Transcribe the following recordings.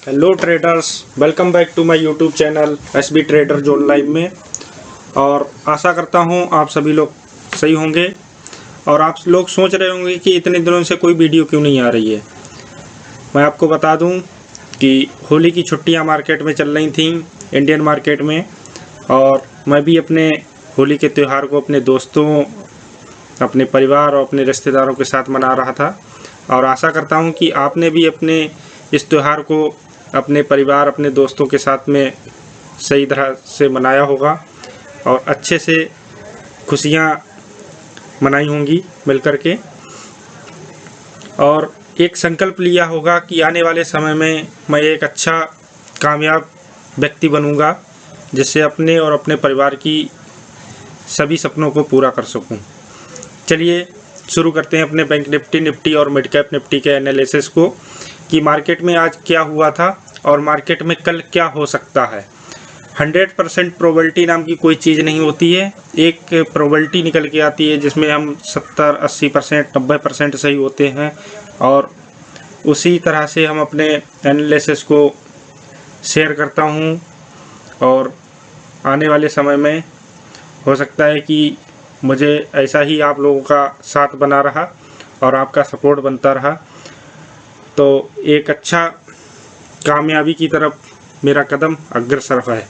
Hello traders, welcome back to my YouTube channel SB trader zone live में। और आशा करता हूं आप सभी लोग सही होंगे। और आप लोग सोच रहे होंगे कि इतने दिनों से कोई वीडियो क्यों नहीं आ रही है। मैं आपको बता दूं कि होली की छुट्टियां मार्केट में चल रही थी, इंडियन मार्केट में। और मैं भी अपने होली के त्यौहार को अपने दोस्तों, अपने परिवार और अपने रिश्तेदारों के साथ मना रहा था। और आशा करता हूं कि आपने भी अपने इस त्यौहार को अपने परिवार, अपने दोस्तों के साथ में सही तरह से मनाया होगा और अच्छे से खुशियां मनाई होंगी मिलकर के। और एक संकल्प लिया होगा कि आने वाले समय में मैं एक अच्छा कामयाब व्यक्ति बनूंगा, जिससे अपने और अपने परिवार की सभी सपनों को पूरा कर सकूं। चलिए शुरू करते हैं अपने बैंक निफ्टी और मिड कैप निफ्टी के एनालिसिस को कि मार्केट में आज क्या हुआ था और मार्केट में कल क्या हो सकता है। 100% प्रोबेबिलिटी नाम की कोई चीज़ नहीं होती है। एक प्रोबेबिलिटी निकल के आती है जिसमें हम 70-80%, 90% सही होते हैं और उसी तरह से हम अपने एनालिसिस को शेयर करता हूँ। और आने वाले समय में हो सकता है कि मुझे ऐसा ही आप लोगों का साथ बना रहा और आपका सपोर्ट बनता रहा तो एक अच्छा कामयाबी की तरफ मेरा कदम अग्रसर है।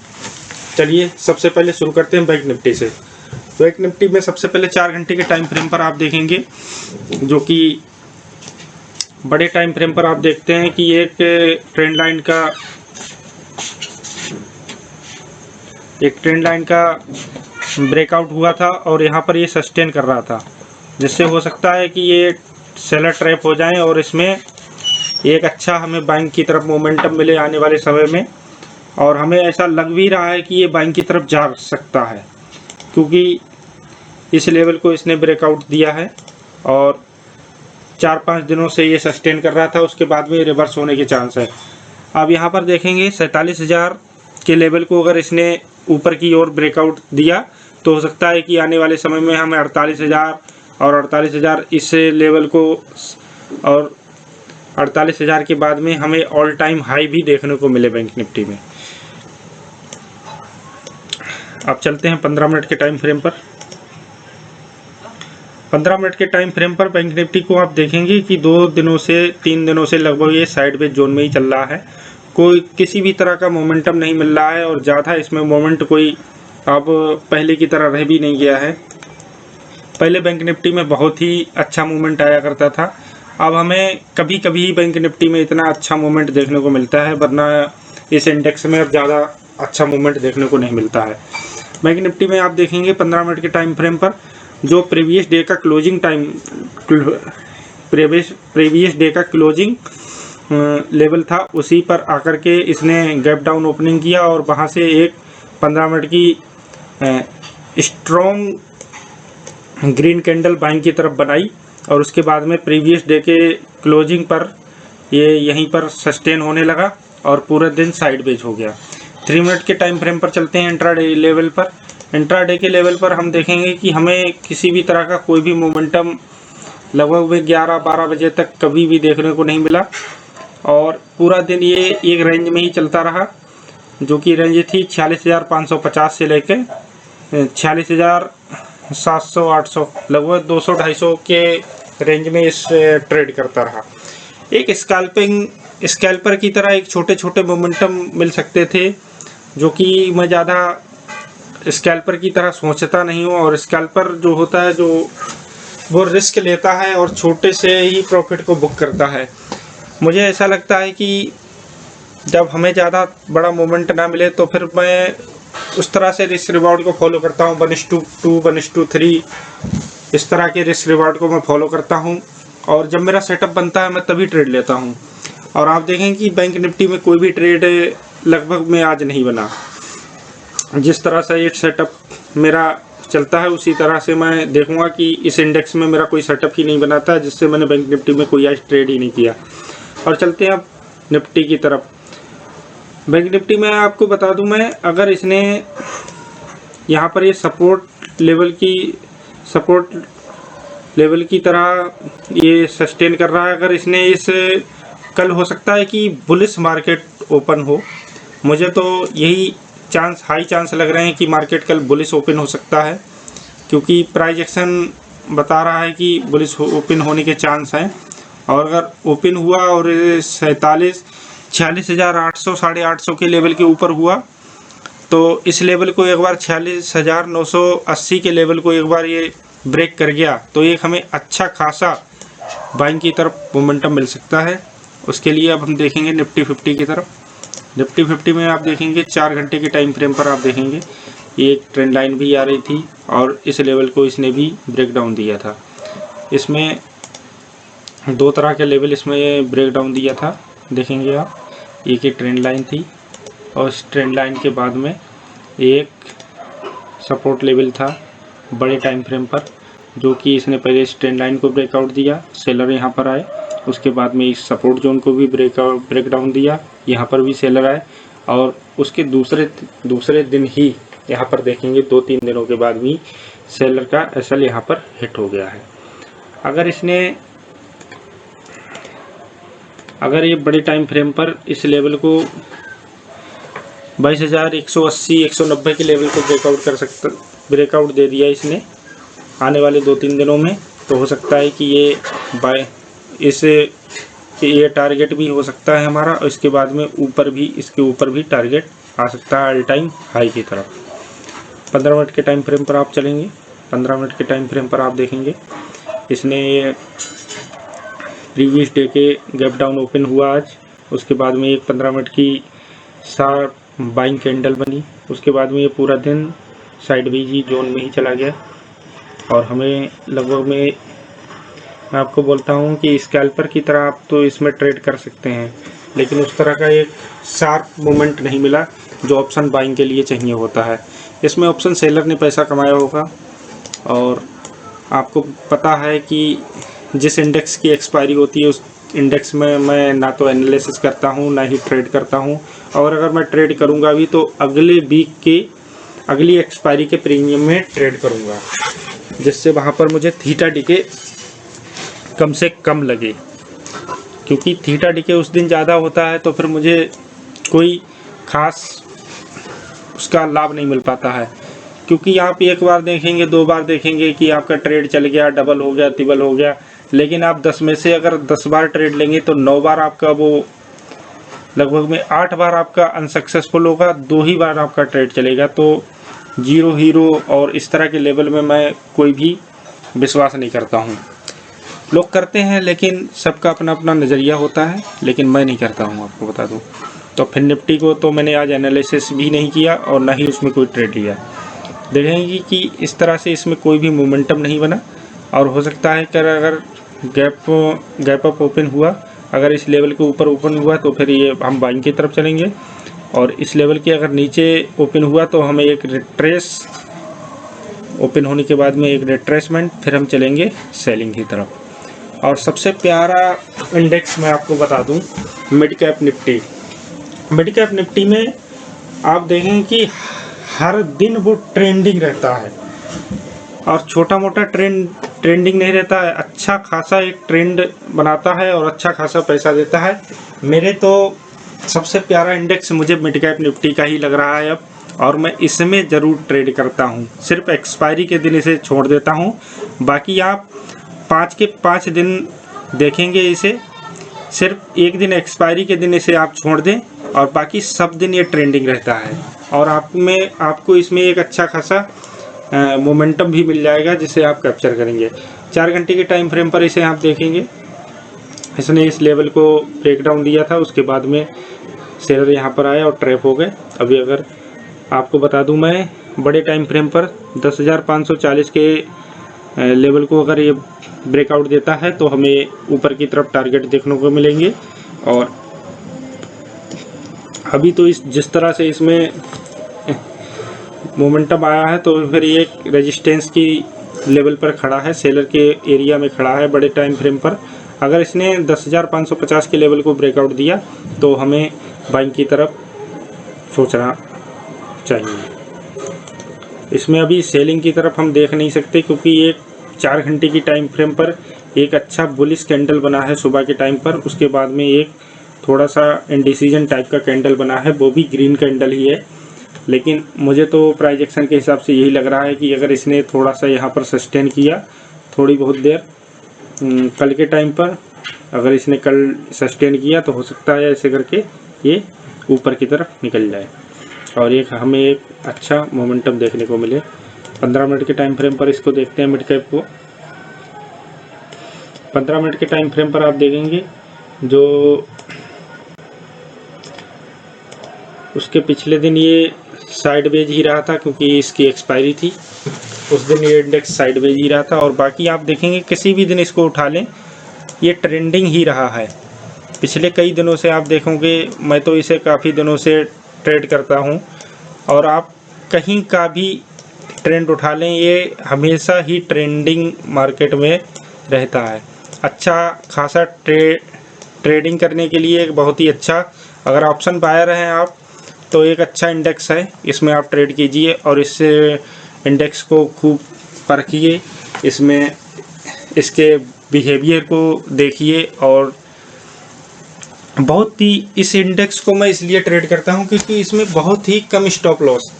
चलिए सबसे पहले शुरू करते हैं बैंक निफ्टी से। बैंक निफ्टी में सबसे पहले 4 घंटे के टाइम फ्रेम पर आप देखेंगे, जो कि बड़े टाइम फ्रेम पर आप देखते हैं कि एक ट्रेंड लाइन का ब्रेकआउट हुआ था और यहाँ पर ये सस्टेन कर रहा था, जिससे हो सकता है कि ये सेलर ट्रैप हो जाए और इसमें एक अच्छा हमें बाइंग की तरफ मोमेंटम मिले आने वाले समय में। और हमें ऐसा लग भी रहा है कि ये बाइंग की तरफ जा सकता है, क्योंकि इस लेवल को इसने ब्रेकआउट दिया है और 4-5 दिनों से ये सस्टेन कर रहा था, उसके बाद में रिवर्स होने के चांस है। अब यहाँ पर देखेंगे 47,000 के लेवल को अगर इसने ऊपर की ओर ब्रेकआउट दिया तो हो सकता है कि आने वाले समय में हमें 48,000 और 48,000 इस लेवल को, और 48,000 के बाद में हमें ऑल टाइम हाई भी देखने को मिले बैंक निफ्टी में। अब चलते हैं 15 मिनट के टाइम फ्रेम पर। 15 मिनट के टाइम फ्रेम पर बैंक निफ्टी को आप देखेंगे कि 3 दिनों से लगभग ये साइडवेज जोन में ही चल रहा है। कोई किसी भी तरह का मोमेंटम नहीं मिल रहा है और ज़्यादा इसमें मोमेंट कोई अब पहले की तरह रह भी नहीं गया है। पहले बैंक निफ्टी में बहुत ही अच्छा मूवमेंट आया करता था, अब हमें कभी कभी बैंक निफ्टी में इतना अच्छा मूवमेंट देखने को मिलता है, वरना इस इंडेक्स में अब ज़्यादा अच्छा मूवमेंट देखने को नहीं मिलता है। बैंक निफ्टी में आप देखेंगे 15 मिनट के टाइम फ्रेम पर जो प्रीवियस डे का क्लोजिंग लेवल था, उसी पर आकर के इसने गैप डाउन ओपनिंग किया और वहाँ से एक 15 मिनट की स्ट्रॉन्ग ग्रीन कैंडल बाइंग की तरफ बनाई और उसके बाद में प्रीवियस डे के क्लोजिंग पर ये यहीं पर सस्टेन होने लगा और पूरा दिन साइडवेज हो गया। 3 मिनट के टाइम फ्रेम पर चलते हैं इंट्राडे लेवल पर। इंट्राडे के लेवल पर हम देखेंगे कि हमें किसी भी तरह का कोई भी मोमेंटम लगभग 11-12 बजे तक कभी भी देखने को नहीं मिला और पूरा दिन ये एक रेंज में ही चलता रहा, जो कि रेंज थी 46,550 से लेकर 46,700-800, लगभग 200-250 के रेंज में इस ट्रेड करता रहा। एक स्कैल्पर की तरह एक छोटे छोटे मोमेंटम मिल सकते थे, जो कि मैं ज़्यादा स्कैल्पर की तरह सोचता नहीं हूँ। और स्कैल्पर जो होता है, जो वो रिस्क लेता है और छोटे से ही प्रॉफिट को बुक करता है। मुझे ऐसा लगता है कि जब हमें ज़्यादा बड़ा मोमेंट ना मिले तो फिर मैं उस तरह से रिस्क रिवॉर्ड को फॉलो करता हूँ, 1:2, 1:3 इस तरह के रिस्क रिवॉर्ड को मैं फॉलो करता हूँ। और जब मेरा सेटअप बनता है मैं तभी ट्रेड लेता हूँ। और आप देखें कि बैंक निफ्टी में कोई भी ट्रेड लगभग में आज नहीं बना। जिस तरह से ये सेटअप मेरा चलता है उसी तरह से मैं देखूंगा कि इस इंडेक्स में मेरा कोई सेटअप ही नहीं बनाता, जिससे मैंने बैंक निफ्टी में कोई आज ट्रेड ही नहीं किया। और चलते हैं अब निफ्टी की तरफ। बैंक निफ्टी में आपको बता दूं, मैं अगर इसने यहाँ पर ये सपोर्ट लेवल की तरह ये सस्टेन कर रहा है, अगर इसने कल हो सकता है कि बुलिश मार्केट ओपन हो। मुझे तो यही हाई चांस लग रहे हैं कि मार्केट कल बुलिश ओपन हो सकता है, क्योंकि प्राइस एक्शन बता रहा है कि बुलिश ओपन होने के चांस हैं। और अगर ओपन हुआ और 46,800 850 के लेवल के ऊपर हुआ तो इस लेवल को एक बार 46,980 के लेवल को एक बार ये ब्रेक कर गया तो एक हमें अच्छा खासा बाइंग की तरफ मोमेंटम मिल सकता है। उसके लिए अब हम देखेंगे निफ्टी 50 की तरफ। निफ्टी 50 में आप देखेंगे 4 घंटे के टाइम फ्रेम पर आप देखेंगे एक ट्रेंड लाइन भी आ रही थी और इस लेवल को इसने भी ब्रेक डाउन दिया था। इसमें दो तरह के लेवल इसमें ब्रेक डाउन दिया था, देखेंगे आप। एक ही ट्रेंड लाइन थी और इस ट्रेंड लाइन के बाद में एक सपोर्ट लेवल था बड़े टाइम फ्रेम पर, जो कि इसने पहले इस ट्रेंड लाइन को ब्रेकआउट दिया, सेलर यहाँ पर आए। उसके बाद में इस सपोर्ट जोन को भी ब्रेक डाउन दिया, यहाँ पर भी सेलर आए। और उसके दूसरे दिन ही यहाँ पर देखेंगे 2-3 दिनों के बाद भी सेलर का एसएल यहाँ पर हिट हो गया है। अगर ये बड़े टाइम फ्रेम पर इस लेवल को 22,180 190 के लेवल को ब्रेकआउट दे दिया इसने आने वाले 2-3 दिनों में, तो हो सकता है कि ये टारगेट भी हो सकता है हमारा। और इसके बाद में इसके ऊपर भी टारगेट आ सकता है ऑल टाइम हाई की तरफ। 15 मिनट के टाइम फ्रेम पर आप चलेंगे। 15 मिनट के टाइम फ्रेम पर आप देखेंगे इसने प्रीवियस डे के गैप डाउन ओपन हुआ आज। उसके बाद में एक 15 मिनट की शार्प बाइंग कैंडल बनी। उसके बाद में ये पूरा दिन साइडवेज जोन में ही चला गया और हमें लगभग मैं आपको बोलता हूँ कि स्कैल्पर की तरह आप तो इसमें ट्रेड कर सकते हैं, लेकिन उस तरह का एक शार्प मोमेंट नहीं मिला जो ऑप्शन बाइंग के लिए चाहिए होता है। इसमें ऑप्शन सेलर ने पैसा कमाया होगा और आपको पता है कि जिस इंडेक्स की एक्सपायरी होती है उस इंडेक्स में मैं ना तो एनालिसिस करता हूँ ना ही ट्रेड करता हूँ, और अगर मैं ट्रेड करूँगा भी तो अगले वीक के अगली एक्सपायरी के प्रीमियम में ट्रेड करूँगा, जिससे वहाँ पर मुझे थीटा डीके कम से कम लगे। क्योंकि थीटा डीके उस दिन ज़्यादा होता है तो फिर मुझे कोई खास उसका लाभ नहीं मिल पाता है। क्योंकि आप एक बार देखेंगे 2 बार देखेंगे कि आपका ट्रेड चल गया, डबल हो गया, ट्रिपल हो गया, लेकिन आप 10 में से अगर 10 बार ट्रेड लेंगे तो 9 बार आपका वो लगभग में 8 बार आपका अनसक्सेसफुल होगा, 2 ही बार आपका ट्रेड चलेगा। तो जीरो हीरो और इस तरह के लेवल में मैं कोई भी विश्वास नहीं करता हूँ। लोग करते हैं लेकिन सबका अपना अपना नज़रिया होता है, लेकिन मैं नहीं करता हूँ, आपको बता दूँ। तो फिर निफ्टी को तो मैंने आज एनालिसिस भी नहीं किया और ना ही उसमें कोई ट्रेड लिया। देखेंगे कि इस तरह से इसमें कोई भी मोमेंटम नहीं बना और हो सकता है कि अगर गैप अप ओपन हुआ, अगर इस लेवल के ऊपर ओपन हुआ तो फिर ये हम बाइंग की तरफ चलेंगे, और इस लेवल के अगर नीचे ओपन हुआ तो हमें एक रिट्रेस ओपन होने के बाद में एक रिट्रेसमेंट, फिर हम चलेंगे सेलिंग की तरफ। और सबसे प्यारा इंडेक्स मैं आपको बता दूं mid cap Nifty. Mid cap Nifty में आप देखें कि हर दिन वो ट्रेंडिंग रहता है और छोटा मोटा ट्रेंडिंग नहीं रहता है, अच्छा खासा एक ट्रेंड बनाता है और अच्छा खासा पैसा देता है। मेरे तो सबसे प्यारा इंडेक्स मुझे मिड कैप निफ्टी का ही लग रहा है अब, और मैं इसमें ज़रूर ट्रेड करता हूँ। सिर्फ एक्सपायरी के दिन इसे छोड़ देता हूँ, बाकी आप 5 के 5 दिन देखेंगे इसे, सिर्फ एक दिन एक्सपायरी के दिन इसे आप छोड़ दें और बाकी सब दिन ये ट्रेंडिंग रहता है और आपको इसमें एक अच्छा खासा मोमेंटम भी मिल जाएगा जिसे आप कैप्चर करेंगे। 4 घंटे के टाइम फ्रेम पर इसे आप देखेंगे, इसने इस लेवल को ब्रेक डाउन दिया था, उसके बाद में सेलर यहाँ पर आए और ट्रैप हो गए। अभी अगर आपको बता दूं मैं बड़े टाइम फ्रेम पर 10,540 के लेवल को अगर ये ब्रेकआउट देता है तो हमें ऊपर की तरफ टारगेट देखने को मिलेंगे। और अभी तो जिस तरह से इसमें मोमेंटम आया है तो फिर ये रेजिस्टेंस की लेवल पर खड़ा है, सेलर के एरिया में खड़ा है बड़े टाइम फ्रेम पर। अगर इसने 10,550 के लेवल को ब्रेकआउट दिया तो हमें बाइंग की तरफ सोचना चाहिए। इसमें अभी सेलिंग की तरफ हम देख नहीं सकते क्योंकि ये 4 घंटे की टाइम फ्रेम पर एक अच्छा बुलिश कैंडल बना है सुबह के टाइम पर, उसके बाद में एक थोड़ा सा इंडिसीजन टाइप का कैंडल बना है, वो भी ग्रीन कैंडल ही है। लेकिन मुझे तो प्राइस एक्शन के हिसाब से यही लग रहा है कि अगर इसने थोड़ा सा यहाँ पर सस्टेन किया थोड़ी बहुत देर कल के टाइम पर, अगर इसने कल सस्टेन किया तो हो सकता है ऐसे करके ये ऊपर की तरफ निकल जाए और एक हमें एक अच्छा मोमेंटम देखने को मिले। 15 मिनट के टाइम फ्रेम पर इसको देखते हैं मिड कैप को। 15 मिनट के टाइम फ्रेम पर आप देखेंगे जो उसके पिछले दिन ये साइडवेज ही रहा था क्योंकि इसकी एक्सपायरी थी, उस दिन ये इंडेक्स साइडवेज ही रहा था। और बाकी आप देखेंगे किसी भी दिन इसको उठा लें ये ट्रेंडिंग ही रहा है। पिछले कई दिनों से आप देखोगे, मैं तो इसे काफ़ी दिनों से ट्रेड करता हूं और आप कहीं का भी ट्रेंड उठा लें ये हमेशा ही ट्रेंडिंग मार्केट में रहता है। अच्छा खासा ट्रेडिंग करने के लिए एक बहुत ही अच्छा, अगर ऑप्शन बायर हैं आप तो एक अच्छा इंडेक्स है, इसमें आप ट्रेड कीजिए और इससे इंडेक्स को खूब परखिए, इसमें इसके बिहेवियर को देखिए। और बहुत ही इस इंडेक्स को मैं इसलिए ट्रेड करता हूं क्योंकि इसमें बहुत ही कम स्टॉप लॉस,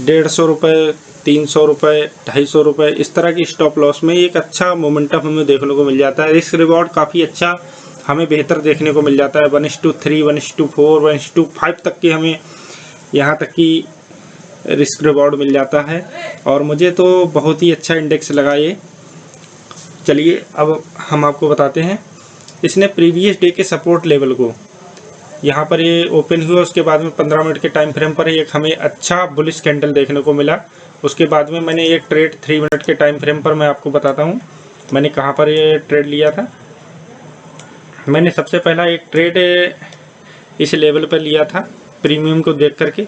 150 रुपये, 300 रुपये, 250 रुपये, इस तरह की स्टॉप लॉस में एक अच्छा मोमेंटम हमें देखने को मिल जाता है। रिस्क रिवॉर्ड काफ़ी अच्छा हमें बेहतर देखने को मिल जाता है, 1:3, 1:4, 1:5 तक की हमें यहाँ तक की रिस्क रिवॉर्ड मिल जाता है और मुझे तो बहुत ही अच्छा इंडेक्स लगा ये। चलिए अब हम आपको बताते हैं, इसने प्रीवियस डे के सपोर्ट लेवल को यहाँ पर ये ओपन हुआ, उसके बाद में 15 मिनट के टाइम फ्रेम पर एक हमें अच्छा बुलिश कैंडल देखने को मिला। उसके बाद में मैंने एक ट्रेड 3 मिनट के टाइम फ्रेम पर मैं आपको बताता हूँ मैंने कहाँ पर ये ट्रेड लिया था। मैंने सबसे पहला एक ट्रेड इस लेवल पर लिया था प्रीमियम को देख करके।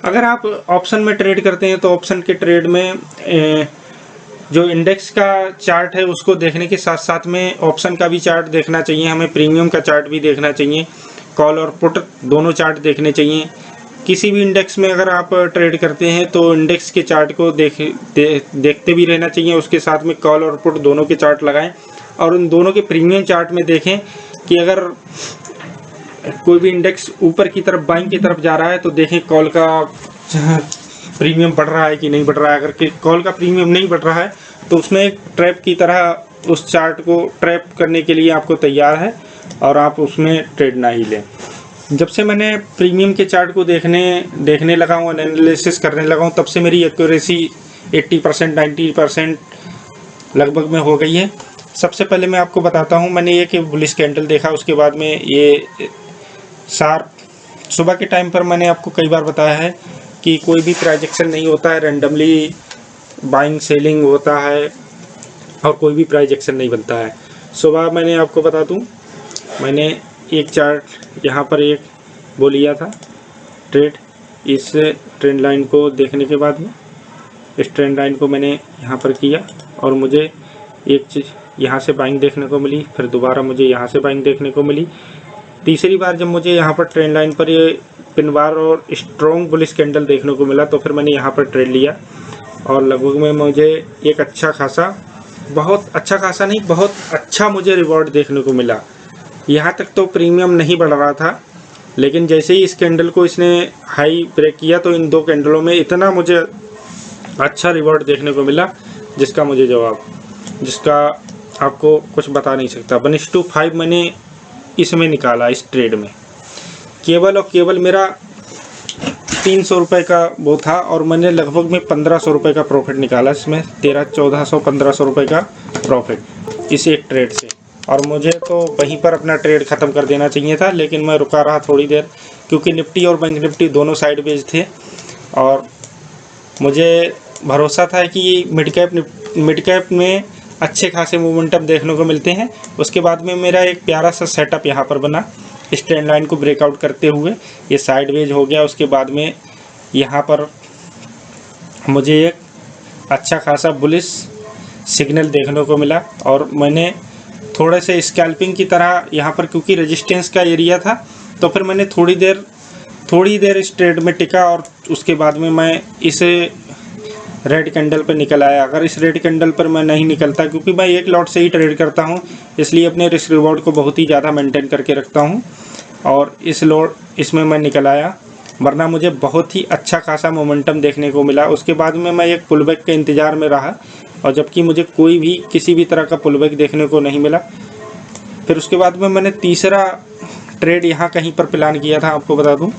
अगर आप ऑप्शन में ट्रेड करते हैं तो ऑप्शन के ट्रेड में जो इंडेक्स का चार्ट है उसको देखने के साथ साथ में ऑप्शन का भी चार्ट देखना चाहिए, हमें प्रीमियम का चार्ट भी देखना चाहिए, कॉल और पुट दोनों चार्ट देखने चाहिए। किसी भी इंडेक्स में अगर आप ट्रेड करते हैं तो इंडेक्स के चार्ट को देखते भी रहना चाहिए, उसके साथ में कॉल और पुट दोनों के चार्ट लगाएं और उन दोनों के प्रीमियम चार्ट में देखें कि अगर कोई भी इंडेक्स ऊपर की तरफ बाइंग की तरफ जा रहा है तो देखें कॉल का प्रीमियम बढ़ रहा है कि नहीं बढ़ रहा है। अगर कॉल का प्रीमियम नहीं बढ़ रहा है तो उसमें एक ट्रैप की तरह उस चार्ट को ट्रैप करने के लिए आपको तैयार है और आप उसमें ट्रेड ना ही लें। जब से मैंने प्रीमियम के चार्ट को देखने लगा हूँ, एनालिसिस करने लगा हूँ, तब से मेरी एक्यूरेसी 80% 90% लगभग में हो गई है। सबसे पहले मैं आपको बताता हूँ, मैंने एक बुलिश कैंडल देखा, उसके बाद में ये शार्प सुबह के टाइम पर मैंने आपको कई बार बताया है कि कोई भी प्राइस एक्शन नहीं होता है, रैंडमली बाइंग सेलिंग होता है और कोई भी प्राइस एक्शन नहीं बनता है। सुबह मैंने आपको बता दूं, मैंने एक चार्ट यहाँ पर एक वो लिया था ट्रेड, इस ट्रेंड लाइन को देखने के बाद में इस ट्रेंड लाइन को मैंने यहाँ पर किया और मुझे एक चीज़ यहाँ से बाइंग देखने को मिली, फिर दोबारा मुझे यहाँ से बाइंग देखने को मिली। तीसरी बार जब मुझे यहाँ पर ट्रेंड लाइन पर ये पिन बार और स्ट्रॉन्ग बुलिश कैंडल देखने को मिला तो फिर मैंने यहाँ पर ट्रेड लिया और लगभग में मुझे एक अच्छा खासा, बहुत अच्छा खासा नहीं, बहुत अच्छा मुझे रिवॉर्ड देखने को मिला। यहाँ तक तो प्रीमियम नहीं बढ़ रहा था, लेकिन जैसे ही इस कैंडल को इसने हाई ब्रेक किया तो इन दो कैंडलों में इतना मुझे अच्छा रिवॉर्ड देखने को मिला जिसका आपको कुछ बता नहीं सकता। 1:5 मैंने इसमें निकाला, इस ट्रेड में केवल और केवल मेरा 300 रुपये का वो था और मैंने लगभग में 1500 रुपये का प्रॉफिट निकाला, इसमें 1300-1400 1500 रुपये का प्रॉफिट इस एक ट्रेड से। और मुझे तो वहीं पर अपना ट्रेड ख़त्म कर देना चाहिए था, लेकिन मैं रुका रहा थोड़ी देर क्योंकि निफ्टी और बैंक निफ्टी दोनों साइडवेज थे और मुझे भरोसा था कि मिड कैप में अच्छे खासे मोमेंटम देखने को मिलते हैं। उसके बाद में मेरा एक प्यारा सा सेटअप यहाँ पर बना, इस ट्रेंड लाइन को ब्रेकआउट करते हुए ये साइडवेज हो गया। उसके बाद में यहाँ पर मुझे एक अच्छा खासा बुलिश सिग्नल देखने को मिला और मैंने थोड़े से स्कैल्पिंग की तरह यहाँ पर, क्योंकि रेजिस्टेंस का एरिया था, तो फिर मैंने थोड़ी देर इस ट्रेड में टिका और उसके बाद में मैं इस रेड कैंडल पर निकल आया। अगर इस रेड कैंडल पर मैं नहीं निकलता, क्योंकि मैं एक लॉट से ही ट्रेड करता हूँ, इसलिए अपने रिस्क रिवॉर्ड को बहुत ही ज़्यादा मेंटेन करके रखता हूँ। और इसमें मैं निकल आया, वरना मुझे बहुत ही अच्छा खासा मोमेंटम देखने को मिला। उसके बाद में मैं एक पुलबैक के इंतज़ार में रहा, और जबकि मुझे कोई भी किसी भी तरह का पुलबैक देखने को नहीं मिला। फिर उसके बाद में मैंने तीसरा ट्रेड यहाँ कहीं पर प्लान किया था, आपको बता दूँ।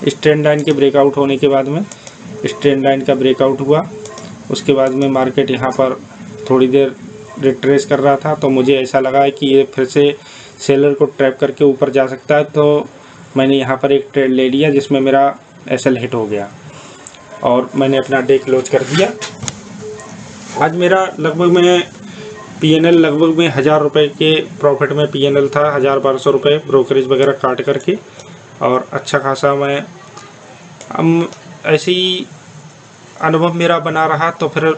इस ट्रेंड लाइन के ब्रेकआउट होने के बाद में इस ट्रेंड लाइन का ब्रेकआउट हुआ। उसके बाद में मार्केट यहाँ पर थोड़ी देर रिट्रेस कर रहा था, तो मुझे ऐसा लगा कि ये फिर से सेलर को ट्रैप करके ऊपर जा सकता है, तो मैंने यहाँ पर एक ट्रेड ले लिया जिसमें मेरा एसएल हिट हो गया और मैंने अपना डे क्लोज कर दिया। आज मेरा लगभग में पीएनएल लगभग में 1000 रुपये के प्रॉफिट में पीएनएल था, 1000-1200 रुपये ब्रोकरेज वगैरह काट करके, और अच्छा खासा मैं ऐसे ही अनुभव मेरा बना रहा। तो फिर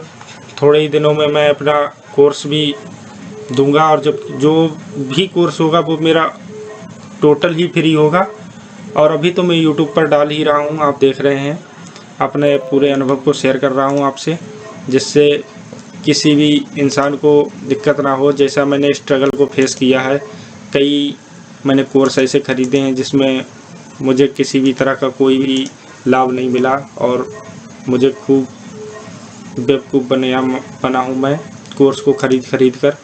थोड़े ही दिनों में मैं अपना कोर्स भी दूंगा, और जब जो भी कोर्स होगा वो मेरा टोटल ही फ्री होगा। और अभी तो मैं यूट्यूब पर डाल ही रहा हूँ, आप देख रहे हैं, अपने पूरे अनुभव को शेयर कर रहा हूँ आपसे, जिससे किसी भी इंसान को दिक्कत ना हो। जैसा मैंने स्ट्रगल को फेस किया है, कई मैंने कोर्स ऐसे ख़रीदे हैं जिसमें मुझे किसी भी तरह का कोई भी लाभ नहीं मिला, और मुझे खूब बेवकूफ़ बना हूँ मैं कोर्स को ख़रीद कर।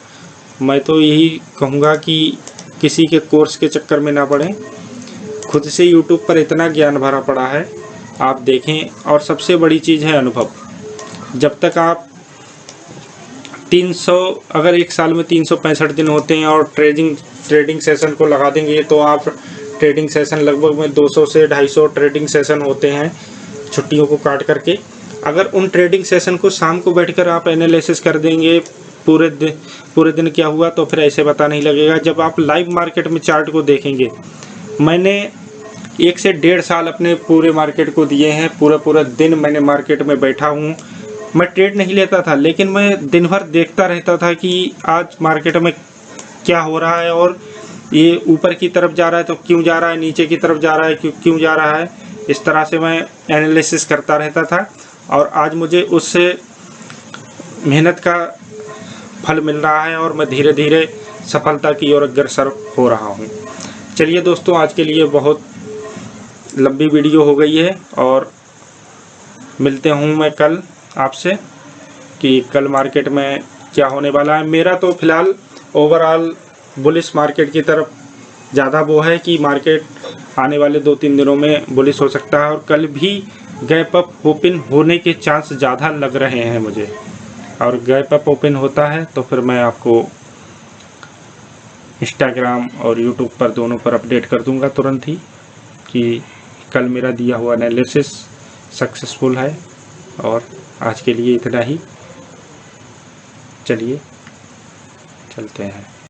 मैं तो यही कहूँगा कि किसी के कोर्स के चक्कर में ना पड़ें, खुद से यूट्यूब पर इतना ज्ञान भरा पड़ा है, आप देखें। और सबसे बड़ी चीज़ है अनुभव। जब तक आप 300 अगर एक साल में 365 दिन होते हैं और ट्रेडिंग सेशन को लगा देंगे, तो आप ट्रेडिंग सेशन लगभग में 200 से 250 ट्रेडिंग सेशन होते हैं छुट्टियों को काट करके। अगर उन ट्रेडिंग सेशन को शाम को बैठकर आप एनालिसिस कर देंगे पूरे दिन क्या हुआ, तो फिर ऐसे पता नहीं लगेगा। जब आप लाइव मार्केट में चार्ट को देखेंगे, मैंने 1 से 1.5 साल अपने पूरे मार्केट को दिए हैं। पूरा दिन मैंने मार्केट में बैठा हूँ। मैं ट्रेड नहीं लेता था, लेकिन मैं दिन भर देखता रहता था कि आज मार्केट में क्या हो रहा है, और ये ऊपर की तरफ जा रहा है तो क्यों जा रहा है, नीचे की तरफ जा रहा है क्यों जा रहा है। इस तरह से मैं एनालिसिस करता रहता था, और आज मुझे उससे मेहनत का फल मिल रहा है, और मैं धीरे धीरे सफलता की ओर अग्रसर हो रहा हूँ। चलिए दोस्तों, आज के लिए बहुत लंबी वीडियो हो गई है, और मिलते हूँ मैं कल आपसे कि कल मार्केट में क्या होने वाला है। मेरा तो फ़िलहाल ओवरऑल बुलिश मार्केट की तरफ ज़्यादा वो है कि मार्केट आने वाले 2-3 दिनों में बुलिश हो सकता है, और कल भी गैप अप ओपन होने के चांस ज़्यादा लग रहे हैं मुझे। और गैप अप ओपन होता है तो फिर मैं आपको इंस्टाग्राम और यूट्यूब पर दोनों पर अपडेट कर दूंगा तुरंत ही कि कल मेरा दिया हुआ एनालिसिस सक्सेसफुल है। और आज के लिए इतना ही। चलिए चलते हैं।